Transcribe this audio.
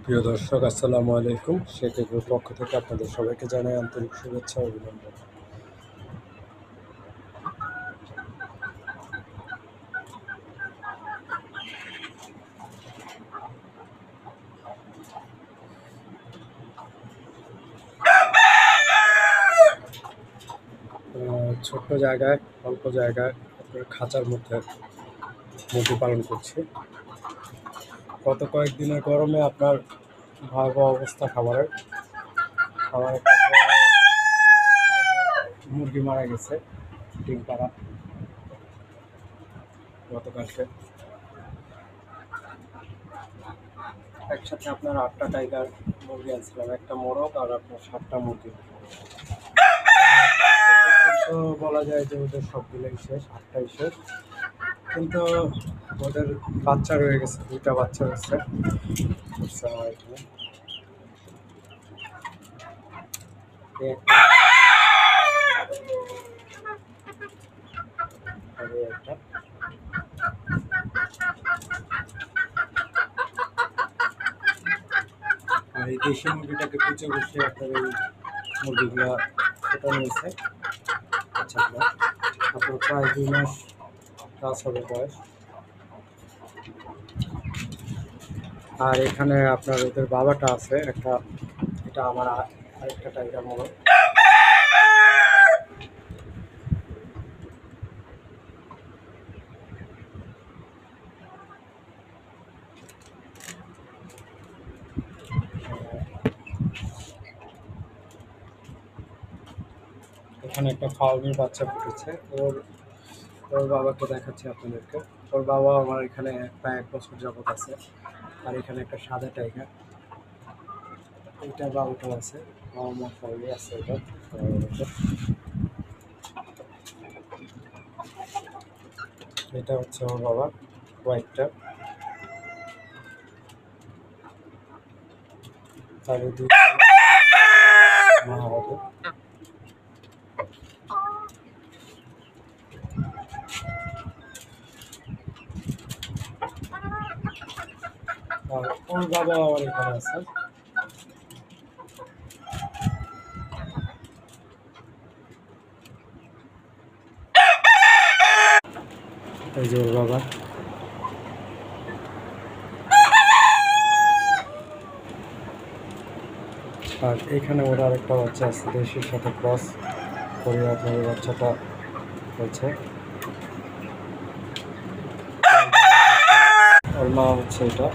প্রিয় দর্শক, আসসালামু আলাইকুম। শেখ এগ্রোর পক্ষ থেকে আপনাদের সবাইকে জানাই আন্তরিক শুভেচ্ছা ও অভিনন্দন। ছোট্ট জায়গায়, অল্প জায়গায় আপনার খাঁচার মধ্যে মুরগি পালন করছি। গত কয়েকদিনের গরমে আপনার ভয়াবহ অবস্থা খাবারের একটা মুরগি মারা গেছে, ডিম পাড়া গতকালকে। একসাথে আপনার 8টা টাইগার মুরগি আনছিলাম, একটা মোরগ আর আপনার 7টা মুরগি। তো বলা যায় যে ওদের সবগুলোই শেষ, 8টাই শেষ, কিন্তু ওদের বাচ্চা রয়ে গেছে, 2টা বাচ্চা হচ্ছে আমার এখানে। একটা আর এই দেশি মুরগিটাকে কুচে বসে আপনার এই মুরগিগুলা ফোটানো হয়েছে। আচ্ছা, আপনার প্রায় 2 মাস প্লাস হবে বয়স। আর এখানে আপনার ওদের বাবাটা আছে একটা, এটা আমার আরেকটা টাইগার মোরগ। এখানে একটা ফাউমির বাচ্চা ফুটেছে। ওর ওর বাবাকে দেখাচ্ছি আপনাদেরকে। ওর বাবা আমার এখানে প্রায় 1 বছর যাবত আছে। আর এখানে একটা সাদা টাইগার, এইটা বাবাটাও আছে, বাবা ফাউমি আছে। এটা হচ্ছে ওর বাবা, হোয়াইটটা। তাহলে মা হবে। আর ওর বাবা আমার এখানে আছে। এই যে ওর বাবা। আর এখানে ওর আরেকটা বাচ্চা আছে, দেশির সাথে ক্রস করে আপনার এই বাচ্চাটা হয়েছে। ওর মা হচ্ছে এটা।